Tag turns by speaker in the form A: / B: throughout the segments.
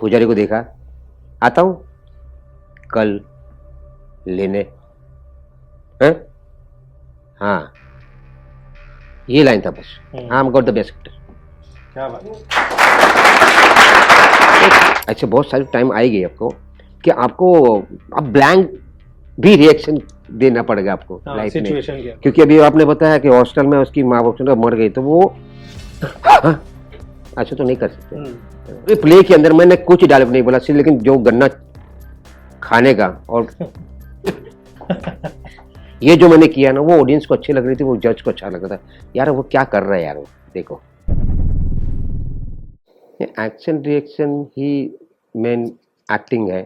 A: पुजारी को देखा, आता हूँ कल लेने। हैं? हाँ, ये लाइन था बस। I am got the best actor.
B: क्या बात है।
A: ऐसे बहुत सारे टाइम आएगी आपको कि आपको अब ब्लैंक भी रिएक्शन देना पड़ेगा आपको लाइफ में,
B: सिचुएशन क्या,
A: क्योंकि अभी आपने बताया कि हॉस्टल में उसकी माँ बाप मर गई, तो वो हाँ, ऐसा तो नहीं कर सकते। प्ले के अंदर मैंने कुछ डायलॉग नहीं बोला सिर्फ, लेकिन जो गन्ना खाने का और ये जो मैंने किया ना, वो ऑडियंस को अच्छी लग रही थी, वो जज को अच्छा लग रहा था। यार वो क्या कर रहा है यार, वो देखो एक्शन रिएक्शन ही मेन एक्टिंग है।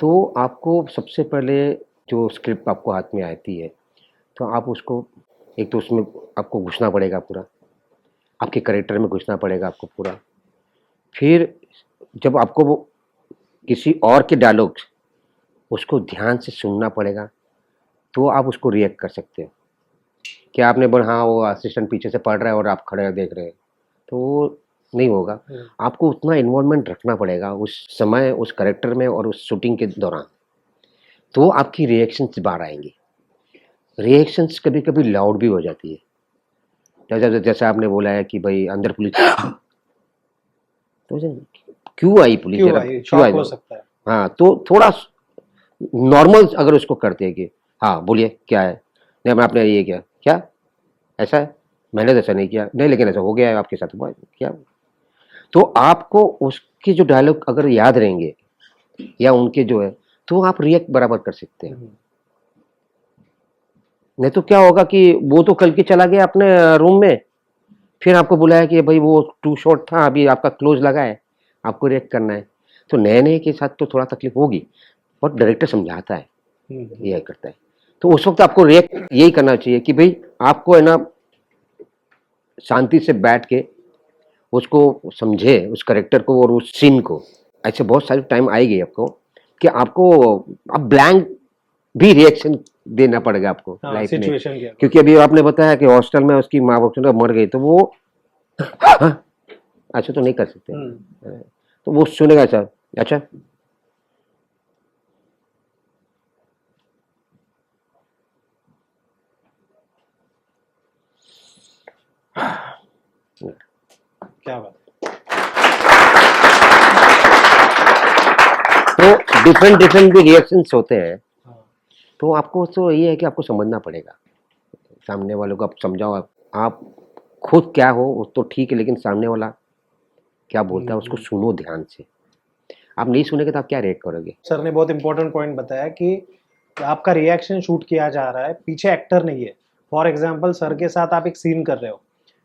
A: तो आपको सबसे पहले जो स्क्रिप्ट आपको हाथ में आती है, तो आप उसको एक तो उसमें आपको घुसना पड़ेगा पूरा, आपके कैरेक्टर में घुसना पड़ेगा आपको पूरा। फिर जब आपको वो किसी और के डायलॉग उसको ध्यान से सुनना पड़ेगा, तो आप उसको रिएक्ट कर सकते हो। क्या आपने बोला हाँ वो असिस्टेंट पीछे से पढ़ रहा है और आप खड़े देख रहे हैं, तो वो नहीं होगा। आपको उतना इन्वॉल्वमेंट रखना पड़ेगा उस समय, उस कैरेक्टर में और उस शूटिंग के दौरान, तो आपकी रिएक्शंस बाहर आएंगी। रिएक्शंस कभी कभी लाउड भी हो जाती है, जैसे आपने बोला है कि भाई अंदर पुलिस तो क्यों आई पुलिस,
B: क्यों आई हो सकता है।
A: हाँ, तो थोड़ा नॉर्मल अगर उसको करते हैं कि हाँ बोलिए क्या है, नहीं मैं आपने ये किया क्या, ऐसा है, मैंने तो ऐसा नहीं किया, नहीं लेकिन ऐसा हो गया है आपके साथ, हुआ है क्या। तो आपको उसके जो डायलॉग अगर याद रहेंगे या उनके जो है, तो आप रिएक्ट बराबर कर सकते हैं। नहीं तो क्या होगा कि वो तो कल के चला गया अपने रूम में, फिर आपको बुलाया कि भाई वो टू शॉट था, अभी आपका क्लोज लगा है, आपको रिएक्ट करना है। तो नए नए के साथ तो थोड़ा तकलीफ होगी, और डायरेक्टर समझाता है, ये करता है। तो उस वक्त आपको रिएक्ट यही करना चाहिए कि भाई आपको है ना शांति से बैठ के उसको समझे, उस करेक्टर को और उस सीन को। ऐसे बहुत सारे टाइम आएगी आपको कि आपको अब ब्लैंक भी रिएक्शन देना पड़ेगा आपको लाइफ में, क्योंकि अभी आपने बताया कि हॉस्टल में उसकी माँ बाप मर गई, तो वो हाँ, ऐसा तो नहीं कर सकते। तो वो सुनेगा सर, अच्छा
B: क्या बात।
A: तो डिफरेंट भी रिएक्शंस होते हैं। तो आपको तो ये है कि आपको समझना पड़ेगा, सामने वालों को आप समझाओ। आप खुद क्या हो वो तो ठीक है, लेकिन सामने वाला क्या बोलता है उसको सुनो ध्यान से। आप नहीं सुनेंगे तो आप क्या रिएक्ट करोगे।
B: सर ने बहुत इंपॉर्टेंट पॉइंट बताया कि आपका रिएक्शन शूट किया जा रहा है, पीछे एक्टर नहीं है। फॉर एग्जाम्पल सर के साथ आप एक सीन कर रहे हो,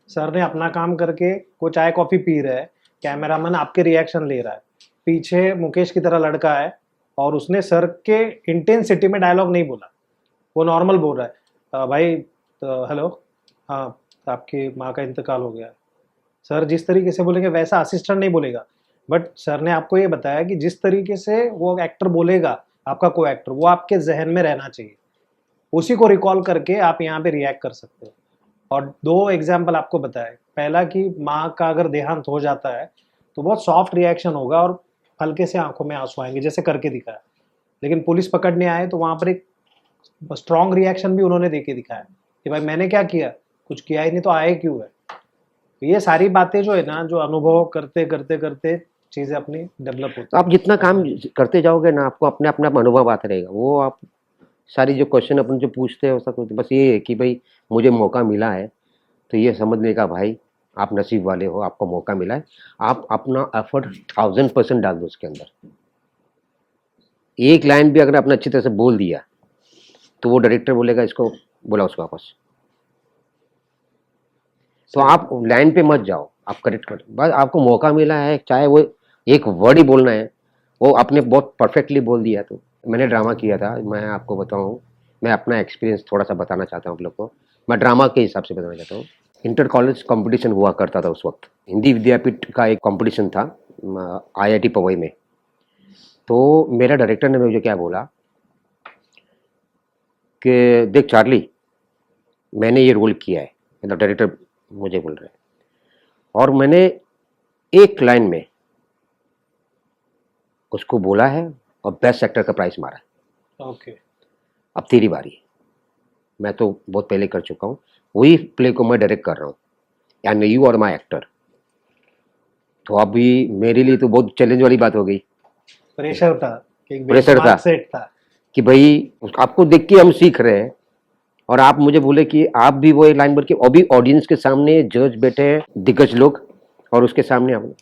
B: सर ने अपना काम करके कोई चाय कॉफी पी रहा है, कैमरामैन आपके रिएक्शन ले रहा है, पीछे मुकेश की तरह लड़का है और उसने सर के इंटेंसिटी में डायलॉग नहीं बोला, वो नॉर्मल बोल रहा है, भाई हेलो, हाँ आपकी माँ का इंतकाल हो गया। सर जिस तरीके से बोलेंगे वैसा असिस्टेंट नहीं बोलेगा, बट सर ने आपको ये बताया कि जिस तरीके से वो एक्टर बोलेगा, आपका को एक्टर, वो आपके जहन में रहना चाहिए, उसी को रिकॉल करके आप यहाँ पे रिएक्ट कर सकते हो। और दो एग्जाम्पल आपको बताया, पहला कि माँ का अगर देहांत हो जाता है तो बहुत सॉफ्ट रिएक्शन होगा और हल्के से आंखों में आंसू आएंगे जैसे करके दिखाया, लेकिन पुलिस पकड़ने आए तो वहां पर एक स्ट्रॉन्ग रिएक्शन भी उन्होंने देके दिखाया कि भाई मैंने क्या किया, कुछ किया ही नहीं तो आए क्यों है। तो ये सारी बातें जो है ना, जो अनुभव करते करते करते चीजें अपनी डेवलप होती
A: तो आप जितना काम करते जाओगे ना, आपको अपने अपना अनुभव आता रहेगा। वो आप सारी जो क्वेश्चन अपन जो पूछते हैं उसका बस ये है कि भाई मुझे मौका मिला है, तो ये समझने का भाई आप नसीब वाले हो, आपको मौका मिला है। आप अपना एफर्ट 1000% डाल दो उसके अंदर। एक लाइन भी अगर आपने अच्छी तरह से बोल दिया, तो वो डायरेक्टर बोलेगा इसको बोला उसको वापस। तो आप लाइन पे मत जाओ, आप करेक्ट कर, बस आपको मौका मिला है, चाहे वो एक वर्ड ही बोलना है, वो आपने बहुत परफेक्टली बोल दिया। तो मैंने ड्रामा किया था, मैं आपको बताऊं, मैं अपना एक्सपीरियंस थोड़ा सा बताना चाहता हूँ आप लोग को। मैं ड्रामा के हिसाब से बताना चाहता हूँ। इंटर कॉलेज कंपटीशन हुआ करता था उस वक्त, हिंदी विद्यापीठ का एक कंपटीशन था IIT पवई में। तो मेरा डायरेक्टर ने मुझे क्या बोला कि देख चार्ली, मैंने ये रोल किया है, मतलब डायरेक्टर मुझे बोल रहे हैं, और मैंने एक लाइन में उसको बोला है और बेस्ट एक्टर का प्राइज मारा है।
B: ओके।
A: अब तेरी बारी है। मैं तो बहुत पहले कर चुका हूँ, वही प्ले को मैं डायरेक्ट कर रहा हूँ, and you are my actor. तो अभी मेरे लिए तो बहुत चैलेंज वाली बात हो गई।
B: प्रेशर था,
A: प्रेशर था
B: सेट था
A: कि भाई आपको देख के हम सीख रहे हैं और आप मुझे बोले कि आप भी वो एक लाइन बोल के, अभी ऑडियंस के सामने जज बैठे हैं, दिग्गज लोग, और उसके सामने आप।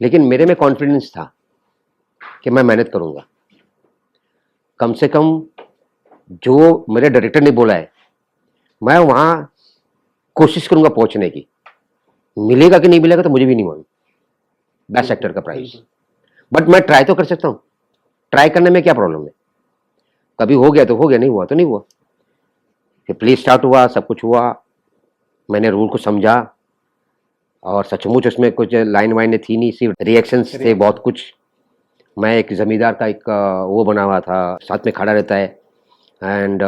A: लेकिन मेरे में कॉन्फिडेंस था कि मैं मेहनत करूंगा, कम से कम जो मेरे डायरेक्टर ने बोला है मैं वहां कोशिश करूंगा पहुंचने की। मिलेगा कि नहीं मिलेगा तो मुझे भी नहीं मालूम, बेस्ट एक्टर का प्राइज, बट मैं ट्राई तो कर सकता हूँ। ट्राई करने में क्या प्रॉब्लम है? कभी हो गया तो हो गया, नहीं हुआ तो नहीं हुआ। कि प्ले स्टार्ट हुआ, सब कुछ हुआ, मैंने रूल को समझा, और सचमुच उसमें कुछ लाइन वाइन थी नहीं, सिर्फ रिएक्शंस थे बहुत कुछ। मैं एक जमींदार का एक वो बना हुआ था, साथ में खड़ा रहता है, एंड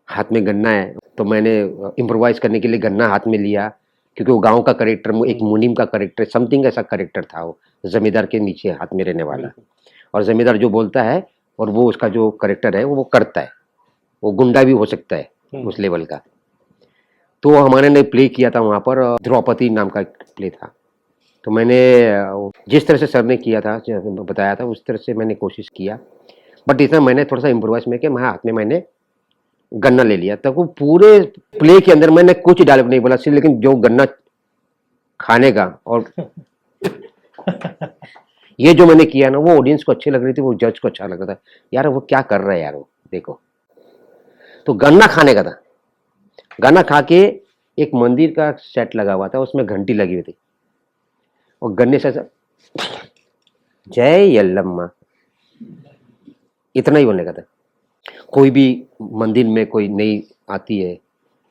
A: हाथ में गन्ना है, तो मैंने इम्प्रोवाइज करने के लिए गन्ना हाथ में लिया, क्योंकि वो गांव का करेक्टर, एक मुनीम का करेक्टर, समथिंग ऐसा करेक्टर था वो, जमींदार के नीचे हाथ में रहने वाला। और जमींदार जो बोलता है और वो उसका जो करेक्टर है वो करता है, वो गुंडा भी हो सकता है उस लेवल का। तो हमारे ने प्ले किया था वहाँ पर, द्रौपदी नाम का प्ले था। तो मैंने जिस तरह से सर ने किया था, बताया था, उस तरह से मैंने कोशिश किया, बट इतना मैंने थोड़ा सा इम्प्रोवाइज में किया, मैं हाथ में मैंने गन्ना ले लिया। तब वो पूरे प्ले के अंदर मैंने कुछ डायलॉग नहीं बोला सिर्फ, लेकिन जो गन्ना खाने का और ये जो मैंने किया ना, वो ऑडियंस को अच्छी लग रही थी, वो जज को अच्छा लग रहा था, यार वो क्या कर रहा है यार, वो देखो। तो गन्ना खाने का था, गन्ना खा के एक मंदिर का सेट लगा हुआ था, उसमें घंटी लगी हुई थी, और गन्ने से जय यल्लम्मा, इतना ही बोलने का था। कोई भी मंदिर में कोई नई आती है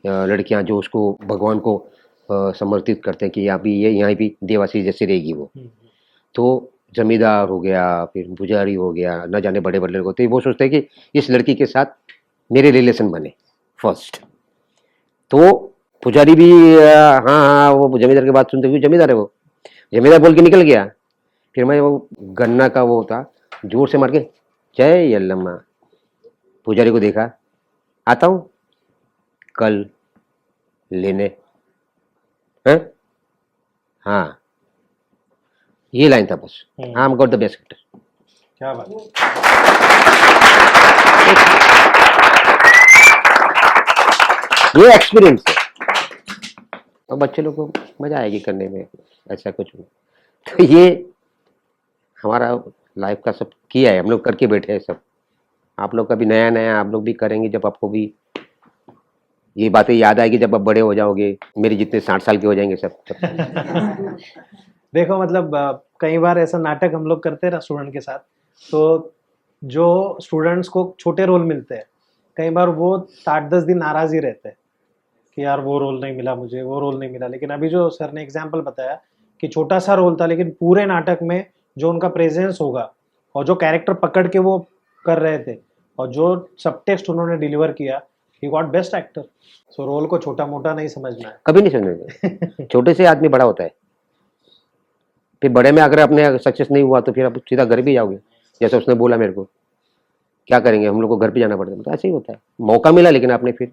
A: लड़कियां, जो उसको भगवान को समर्पित करते हैं कि यहाँ भी देवासी जैसे रहेगी वो। तो जमींदार हो गया, फिर पुजारी हो गया, न जाने बड़े बड़े लोग होते हैं, वो सोचते हैं कि इस लड़की के साथ मेरे रिलेशन बने फर्स्ट। तो पुजारी भी हाँ हाँ, वो जमींदार की बात सुनते हुए, जमींदार है वो, जमींदार बोल के निकल गया। फिर मैं वो गन्ना का वो था, जोर से मार के जय यल्लम्मा, पुजारी को देखा, आता हूँ कल लेने हैं। हाँ, ये लाइन था बस। I am got the best actor.
B: क्या बात।
A: ये एक्सपीरियंस है, और बच्चे लोग को मजा आएगी करने में, ऐसा कुछ नहीं। तो ये हमारा लाइफ का सब किया है, हम लोग करके बैठे हैं सब। आप लोग का भी नया नया आप लोग भी करेंगे, जब आपको भी ये बातें याद आएगी, जब आप बड़े हो जाओगे, मेरे जितने 60 साल के हो जाएंगे सब।
B: देखो मतलब कई बार ऐसा नाटक हम लोग करते हैं ना स्टूडेंट के साथ, तो जो स्टूडेंट्स को छोटे रोल मिलते हैं, कई बार वो 8-10 दिन नाराज ही रहते हैं कि यार वो रोल नहीं मिला मुझे, वो रोल नहीं मिला। लेकिन अभी जो सर ने एग्जाम्पल बताया कि छोटा सा रोल था, लेकिन पूरे नाटक में जो उनका प्रेजेंस होगा और जो कैरेक्टर पकड़ के वो कर रहे थे और जो सब टेक्स्ट उन्होंने डिलीवर किया, he got best actor. So role को छोटा मोटा नहीं समझना है,
A: कभी नहीं समझेंगे। छोटे से आदमी बड़ा होता है, फिर बड़े में अगर अपने सक्सेस नहीं हुआ तो फिर आप सीधा घर भी जाओगे। जैसे उसने बोला मेरे को, क्या करेंगे हम लोग को घर पे जाना पड़ता है, तो ऐसे ही होता है। मौका मिला लेकिन आपने फिर